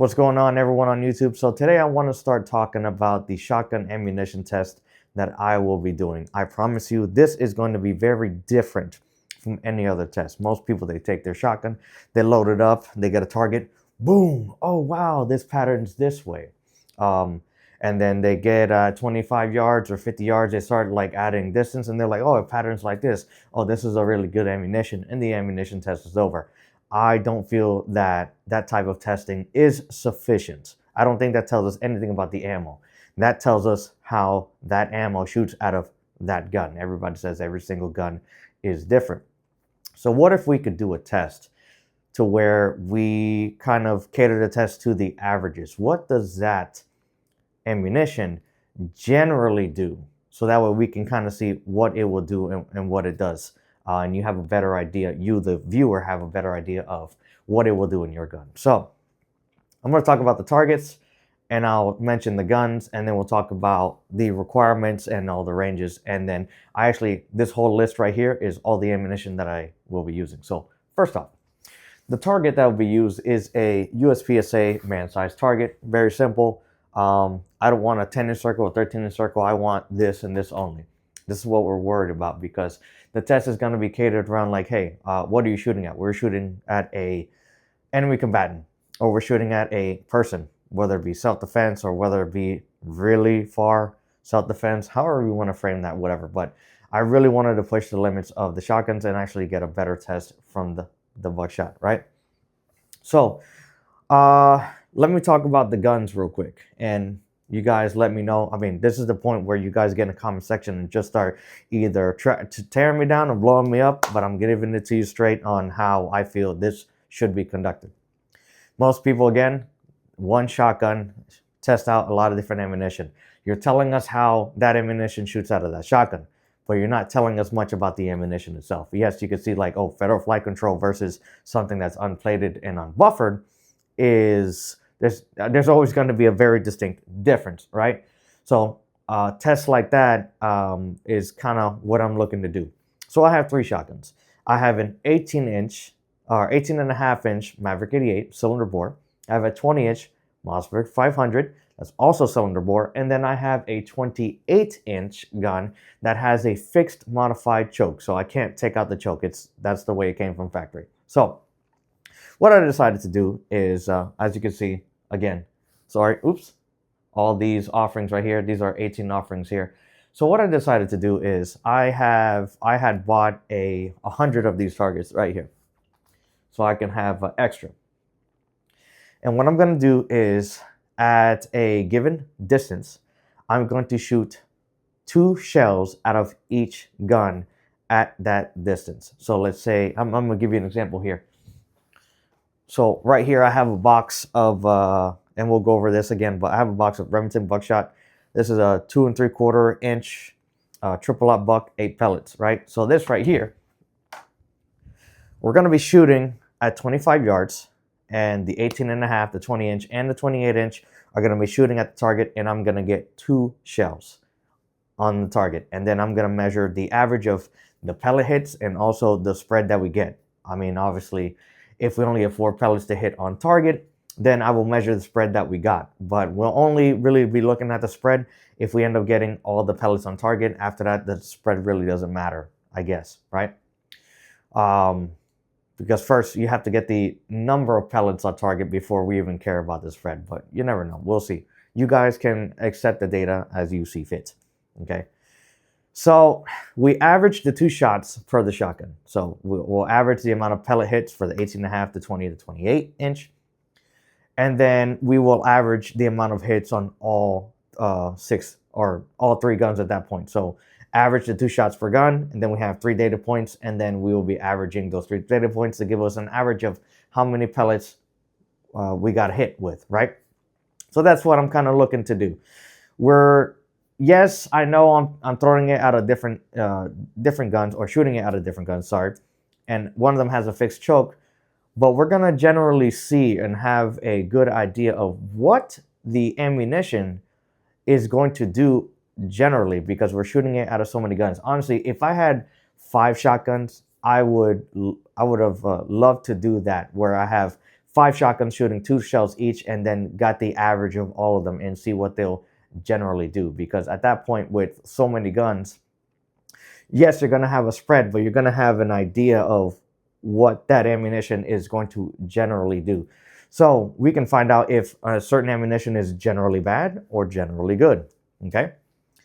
What's going on, everyone on YouTube? So today I want to start talking about the shotgun ammunition test that I will be doing. I promise you this is going to be very different from any other test. Most people, they take their shotgun, they load it up, they get a target, boom, oh wow, this pattern's this way. And then they get 25 yards or 50 yards, they start like adding distance and they're like, oh, it patterns like this. Oh, this is a really good ammunition, and the ammunition test is over. I don't feel that that type of testing is sufficient. I don't think that tells us anything about the ammo. That tells us how that ammo shoots out of that gun. Everybody says every single gun is different. So what if we could do a test to where we kind of cater the test to the averages? What does that ammunition generally do? So that way we can kind of see what it will do and what it does. And you have a better idea, you the viewer have a better idea of what it will do in your gun. So I'm going to talk about the targets, and I'll mention the guns, and then we'll talk about the requirements and all the ranges. And then this whole list right here is all the ammunition that I will be using. So first off, the target that will be used is a USPSA man-sized target. Very simple. I don't want a 10-inch circle or 13-inch circle. I want this and this only. This is what we're worried about, because the test is going to be catered around like, hey, what are you shooting at? We're shooting at a enemy combatant, or we're shooting at a person, whether it be self-defense or whether it be really far self-defense, however we want to frame that, whatever. But I really wanted to push the limits of the shotguns and actually get a better test from the buckshot, right? So let me talk about the guns real quick, and you guys let me know. I mean, this is the point where you guys get in the comment section and just start either tearing me down or blowing me up, but I'm giving it to you straight on how I feel this should be conducted. Most people, again, one shotgun, test out a lot of different ammunition. You're telling us how that ammunition shoots out of that shotgun, but you're not telling us much about the ammunition itself. Yes, you can see like, oh, federal flight control versus something that's unplated and unbuffered is... There's always going to be a very distinct difference, right? So tests like that is kind of what I'm looking to do. So I have three shotguns. I have an 18-inch or 18.5-inch Maverick 88 cylinder bore. I have a 20-inch Mossberg 500. That's also cylinder bore. And then I have a 28-inch gun that has a fixed modified choke. So I can't take out the choke. That's the way it came from factory. So what I decided to do is, as you can see, again, sorry, oops, all these offerings right here, these are 18 offerings here. So what I decided to do is I had bought 100 of these targets right here, so I can have extra. And what I'm going to do is, at a given distance, I'm going to shoot 2 shells out of each gun at that distance. So let's say, I'm going to give you an example here. So right here, I have a box of, and we'll go over this again, but I have a box of Remington buckshot. This is a 2 3/4-inch triple aught buck, 8 pellets, right? So this right here, we're going to be shooting at 25 yards, and the 18.5, the 20-inch, and the 28-inch are going to be shooting at the target, and I'm going to get 2 shells on the target. And then I'm going to measure the average of the pellet hits and also the spread that we get. I mean, obviously, if we only have 4 pellets to hit on target, then I will measure the spread that we got. But we'll only really be looking at the spread if we end up getting all the pellets on target. After that, the spread really doesn't matter, I guess, right? Because first, you have to get the number of pellets on target before we even care about the spread. But you never know. We'll see. You guys can accept the data as you see fit, okay? So we average the 2 shots per the shotgun. So we'll average the amount of pellet hits for the 18.5, the 20, the 28-inch. And then we will average the amount of hits on all 6 or all 3 guns at that point. So average the 2 shots per gun, and then we have 3 data points, and then we will be averaging those 3 data points to give us an average of how many pellets we got hit with, right? So that's what I'm kind of looking to do. Yes, I know I'm throwing it out of different guns, or shooting it out of different guns, sorry. And one of them has a fixed choke, but we're going to generally see and have a good idea of what the ammunition is going to do generally, because we're shooting it out of so many guns. Honestly, if I had 5 shotguns, I would have loved to do that, where I have 5 shotguns shooting 2 shells each, and then got the average of all of them and see what they'll generally do. Because at that point, with so many guns, yes, you're going to have a spread, but you're going to have an idea of what that ammunition is going to generally do. So we can find out if a certain ammunition is generally bad or generally good. Okay,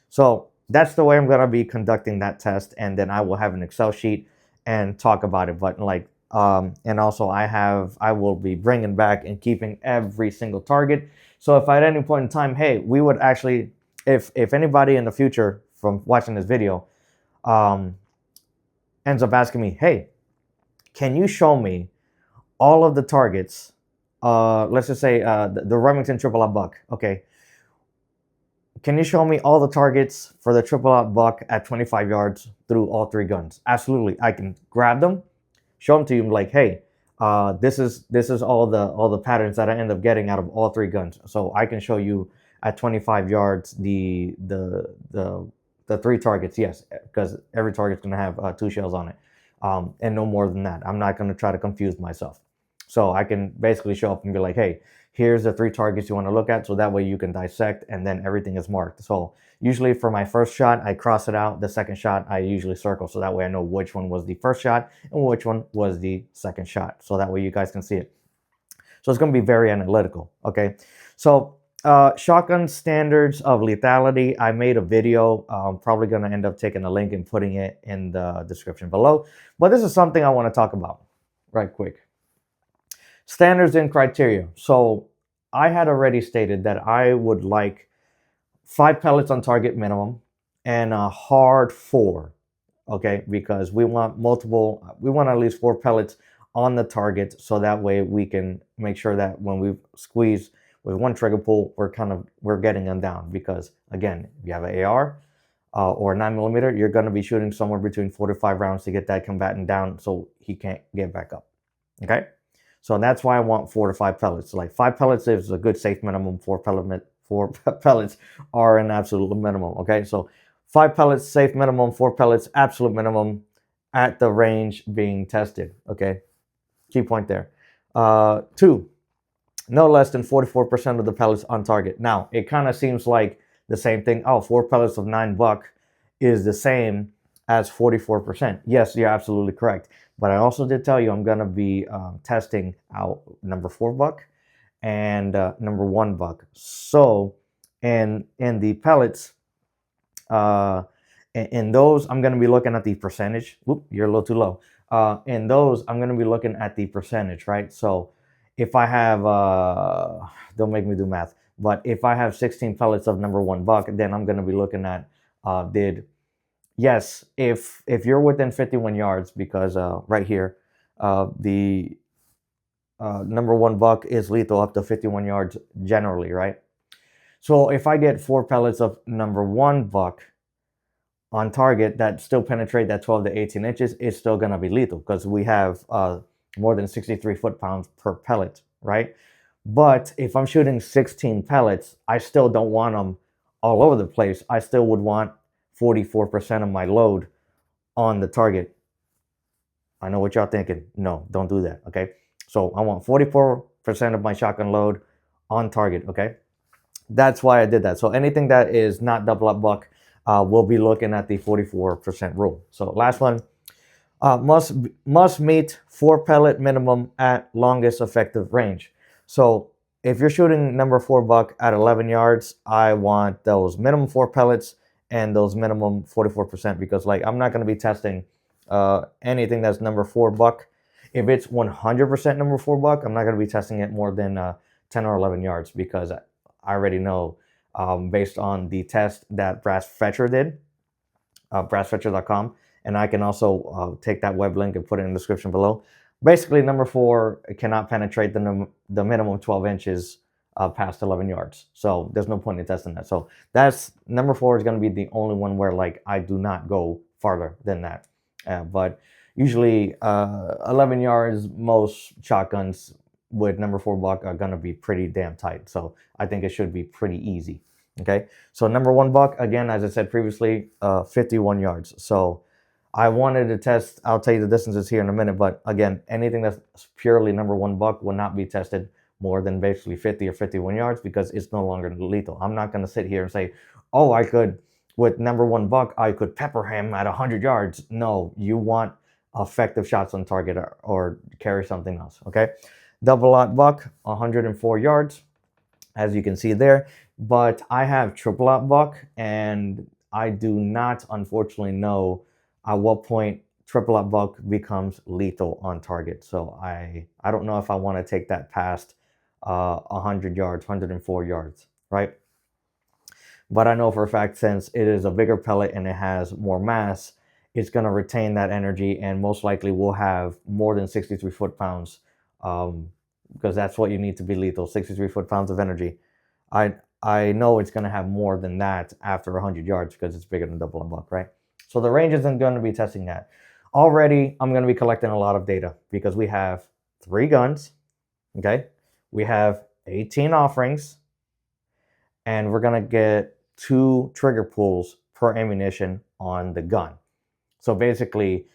so that's the way I'm going to be conducting that test, and then I will have an Excel sheet and talk about it. But like, and also I will be bringing back and keeping every single target. So if at any point in time, hey, we would actually, if anybody in the future from watching this video ends up asking me, hey, can you show me all of the targets? Let's just say the Remington triple aught buck. Okay, can you show me all the targets for the triple aught buck at 25 yards through all 3 guns? Absolutely, I can grab them, show them to you, like, hey, this is all the patterns that I end up getting out of all 3 guns. So I can show you at 25 yards the 3 targets, yes, because every target's going to have 2 shells on it, and no more than that. I'm not going to try to confuse myself. So I can basically show up and be like, hey, here's the 3 targets you want to look at, so that way you can dissect, and then everything is marked. So usually for my first shot, I cross it out. The second shot, I usually circle, so that way I know which one was the first shot and which one was the second shot, so that way you guys can see it. So it's going to be very analytical, okay? So shotgun standards of lethality, I made a video. I'm probably going to end up taking a link and putting it in the description below. But this is something I want to talk about right quick. Standards and criteria. So I had already stated that I would like 5 pellets on target minimum and a hard 4, okay? Because we want at least 4 pellets on the target, so that way we can make sure that when we squeeze with one trigger pull, we're getting them down. Because again, if you have an AR or a 9mm, you're going to be shooting somewhere between 4 to 5 rounds to get that combatant down so he can't get back up, okay? So that's why I want 4 to 5 pellets. Like 5 pellets is a good safe minimum. 4 pellets are an absolute minimum. Okay, so 5 pellets safe minimum, 4 pellets absolute minimum at the range being tested. Okay, key point there. 2, no less than 44% of the pellets on target. Now it kind of seems like the same thing. Oh, 4 pellets of 9 buck is the same as 44%. Yes, you're absolutely correct. But I also did tell you I'm going to be testing out number 4 buck and number 1 buck. So in the pellets, in those, I'm going to be looking at the percentage. Whoop, you're a little too low. In those, I'm going to be looking at the percentage, right? So if I have, don't make me do math, but if I have 16 pellets of number 1 buck, then I'm going to be looking at yes, if you're within 51 yards, because right here, the number 1 buck is lethal up to 51 yards generally, right? So if I get 4 pellets of number 1 buck on target that still penetrate that 12 to 18 inches, it's still going to be lethal, because we have more than 63 foot-pounds per pellet, right? But if I'm shooting 16 pellets, I still don't want them all over the place. I still would want 44% of my load on the target. I know what y'all thinking. No, don't do that, okay? So I want 44% of my shotgun load on target, okay? That's why I did that. So anything that is not double up buck, we'll be looking at the 44% rule. So last one, must meet 4 pellet minimum at longest effective range. So if you're shooting number 4 buck at 11 yards, I want those minimum 4 pellets and those minimum 44%, because like I'm not going to be testing anything that's number 4 buck. If it's 100% number 4 buck, I'm not going to be testing it more than 10 or 11 yards, because I already know based on the test that Brass Fetcher did, brassfetcher.com, and I can also take that web link and put it in the description below. Basically, number 4 cannot penetrate the minimum 12 inches past 11 yards. So there's no point in testing that. So that's number 4 is going to be the only one where like I do not go farther than that. But usually 11 yards, most shotguns with number 4 buck are going to be pretty damn tight. So I think it should be pretty easy. Okay, so number 1 buck, again, as I said previously, 51 yards. So I wanted to test, I'll tell you the distances here in a minute, but again, anything that's purely number one buck will not be tested more than basically 50 or 51 yards because it's no longer lethal. I'm not going to sit here and say, oh, I could, with number one buck, I could pepper him at 100 yards. No, you want effective shots on target or carry something else, okay? Double aught buck, 104 yards, as you can see there. But I have triple aught buck, and I do not, unfortunately, know at what point triple aught buck becomes lethal on target. So I don't know if I want to take that past 100 yards, 104 yards, right? But I know for a fact, since it is a bigger pellet and it has more mass, it's going to retain that energy and most likely will have more than 63 foot-pounds, because that's what you need to be lethal, 63 foot-pounds of energy. I know it's going to have more than that after 100 yards because it's bigger than double aught buck, right? So the range isn't going to be testing that. Already, I'm going to be collecting a lot of data because we have 3 guns, okay? We have 18 offerings, and we're going to get 2 trigger pulls per ammunition on the gun. So basically,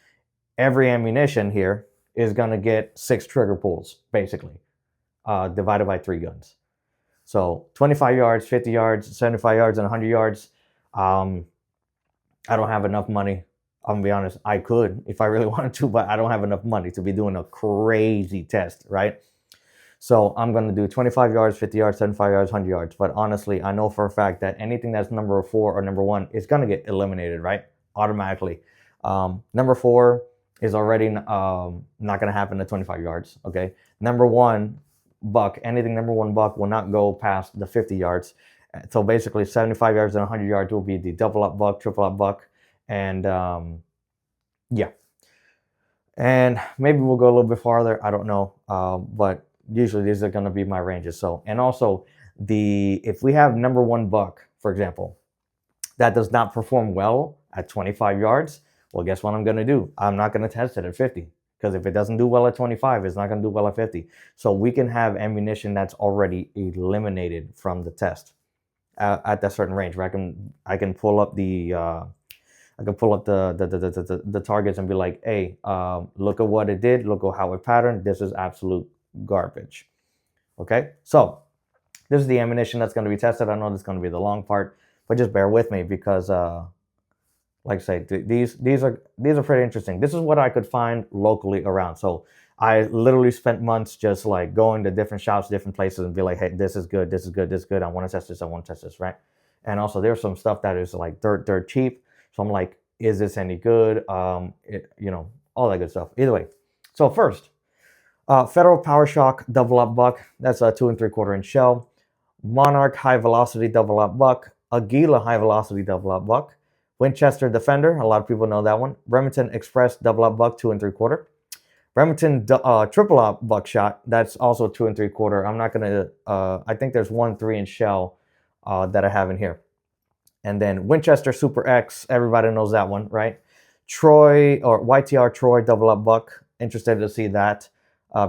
every ammunition here is going to get 6 trigger pulls, basically, divided by 3 guns. So 25 yards, 50 yards, 75 yards, and 100 yards. I don't have enough money. I'm going to be honest. I could if I really wanted to, but I don't have enough money to be doing a crazy test, right? So I'm going to do 25 yards, 50 yards, 75 yards, 100 yards. But honestly, I know for a fact that anything that's number 4 or number 1 is going to get eliminated, right? Automatically. Number 4 is already not going to happen at 25 yards, okay? Number 1 buck, anything number 1 buck will not go past the 50 yards. So basically 75 yards and 100 yards will be the double aught buck, triple aught buck, and yeah. And maybe we'll go a little bit farther, I don't know, but usually these are going to be my ranges. So, and also if we have number 1 buck, for example, that does not perform well at 25 yards, well, guess what I'm going to do? I'm not going to test it at 50. Because if it doesn't do well at 25, it's not going to do well at 50. So we can have ammunition that's already eliminated from the test at that certain range. Where I can pull up the targets and be like, hey, look at what it did. Look at how it patterned. This is absolute garbage. Okay, so this is the ammunition that's going to be tested. I know this is going to be the long part, but just bear with me because like I say, these are pretty interesting. This is what I could find locally around. So I literally spent months just like going to different shops, different places, and be like, hey, this is good, this is good, this is good. I want to test this, I want to test this, right? And also there's some stuff that is like dirt cheap. So I'm like, is this any good? All that good stuff. Either way. So first, Federal PowerShok double aught buck. That's a 2 3/4 inch shell. Monarch high velocity double aught buck. Aguila high velocity double aught buck. Winchester Defender, a lot of people know that one. Remington Express double aught buck, 2 3/4. Remington triple aught buckshot, that's also 2 3/4. I'm not gonna. I think there's 1 3-inch shell that I have in here. And then Winchester Super X, everybody knows that one, right? Troy or YTR Troy double aught buck. Interested to see that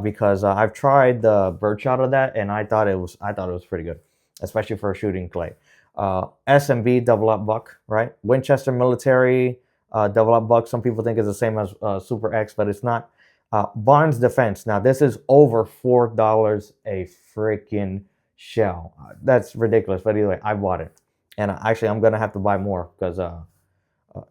because I've tried the birdshot of that, and I thought it was pretty good, especially for shooting clay. SMB double aught buck, right? Winchester Military double aught buck. Some people think it's the same as Super X, but it's not. Barnes Defense. Now this is over $4 a freaking shell. That's ridiculous. But anyway, I bought it, and actually I'm gonna have to buy more because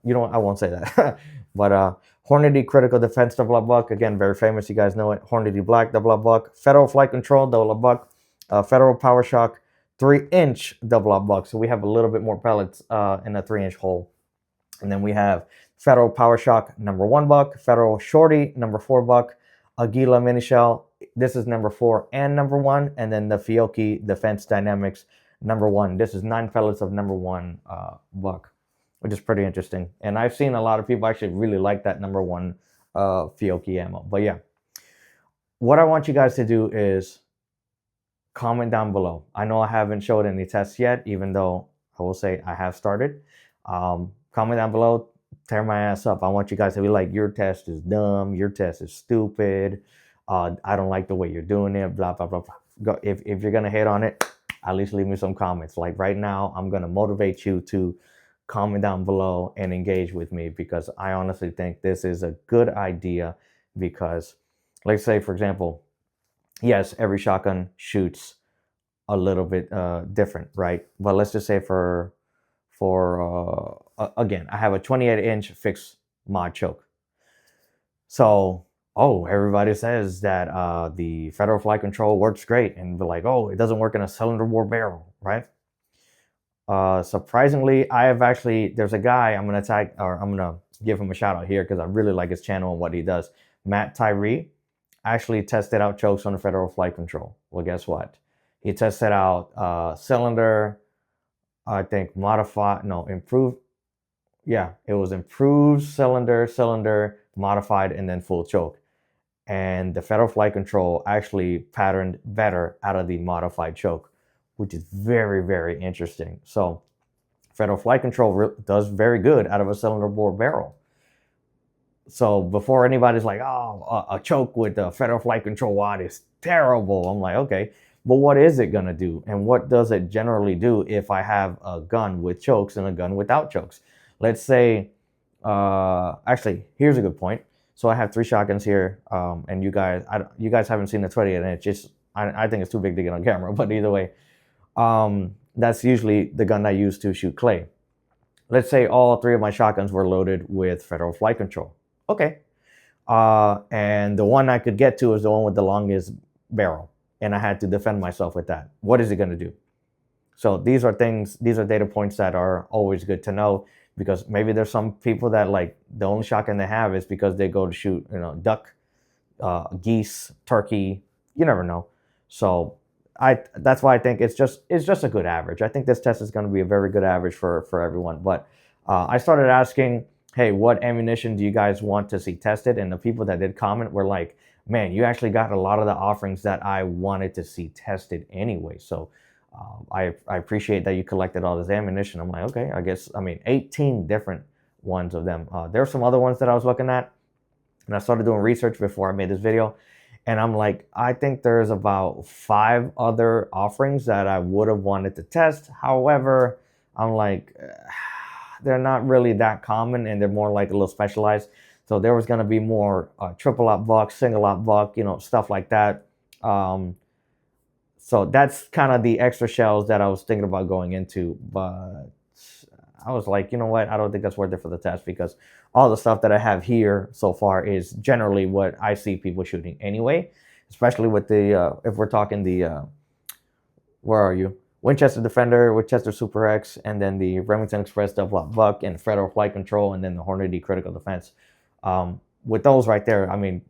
you know what? I won't say that. But Hornady Critical Defense double aught buck, again, very famous. You guys know it. Hornady Black double aught buck. Federal Flight Control double aught buck. Federal PowerShok 3-inch double aught buck. So we have a little bit more pellets in a 3-inch hole. And then we have Federal PowerShok number 1 buck. Federal Shorty number 4 buck. Aguila mini shell. This is number 4 and number 1. And then the Fiocchi Defense Dynamics number 1. This is 9 pellets of number 1 buck, which is pretty interesting. And I've seen a lot of people actually really like that number 1 Fiocchi ammo. But yeah, what I want you guys to do is comment down below. I know I haven't showed any tests yet, even though I will say I have started. Comment down below, tear my ass up. I want you guys to be like, your test is dumb, your test is stupid, I don't like the way you're doing it, blah, blah, blah, blah. If you're going to hate on it, at least leave me some comments. Like right now, I'm going to motivate you to comment down below and engage with me, because I honestly think this is a good idea. Because let's say, for example, yes, every shotgun shoots a little bit different, right? But let's just say again, I have a 28-inch fixed mod choke. So, oh, everybody says that the federal flight control works great, and be like, oh, it doesn't work in a cylinder bore barrel, right? Surprisingly, I have actually, there's a guy, I'm gonna give him a shout out here because I really like his channel and what he does. Matt Tyree actually tested out chokes on the federal flight control. Well, guess what? He tested out cylinder, I think improved. Yeah, it was improved cylinder, modified, and then full choke. And the federal flight control actually patterned better out of the modified choke, which is very, very interesting. So federal flight control does very good out of a cylinder bore barrel. So before anybody's like, oh, a choke with the federal flight control wad is terrible, I'm like, okay, but what is it gonna do? And what does it generally do if I have a gun with chokes and a gun without chokes? Let's say, actually, here's a good point. So I have 3 shotguns here, and you guys haven't seen the 28-inch. I think it's too big to get on camera, but either way, that's usually the gun I use to shoot clay. Let's say all 3 of my shotguns were loaded with federal flight control. Okay. And the one I could get to is the one with the longest barrel, and I had to defend myself with that. What is it going to do? So these are data points that are always good to know, because maybe there's some people that like the only shotgun they have is because they go to shoot, duck, geese, turkey. You never know. So that's why I think it's just a good average. I think this test is going to be a very good average for everyone. But I started asking, hey, what ammunition do you guys want to see tested? And the people that did comment were like, man, you actually got a lot of the offerings that I wanted to see tested anyway. So I appreciate that you collected all this ammunition. I'm like, okay, 18 different ones of them. There are some other ones that I was looking at, and I started doing research before I made this video. And I'm like, I think there's about 5 other offerings that I would have wanted to test. However, I'm like, they're not really that common, and they're more like a little specialized. So there was going to be more triple op buck, single op buck, stuff like that. So that's kind of the extra shells that I was thinking about going into. But I was like, you know what? I don't think that's worth it for the test, because all the stuff that I have here so far is generally what I see people shooting anyway, especially with the, if we're talking the, where are you? Winchester Defender, Winchester Super X, and then the Remington Express double op buck, and federal flight control, and then the Hornady critical defense. With those right there, I mean,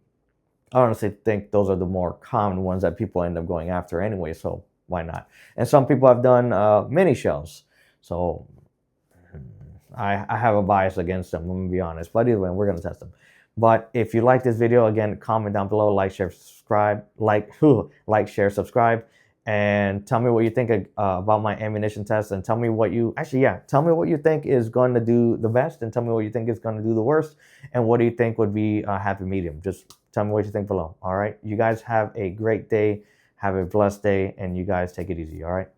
I honestly think those are the more common ones that people end up going after anyway, so why not? And some people have done mini shells, so I have a bias against them, I'm going to be honest. But either way, we're going to test them. But if you like this video, again, comment down below, like, share, subscribe, like, share, subscribe, and tell me what you think about my ammunition test, and tell me what you, tell me what you think is going to do the best, and tell me what you think is going to do the worst, and what do you think would be a happy medium. Just tell me what you think below, all right? You guys have a great day, have a blessed day, and you guys take it easy, all right?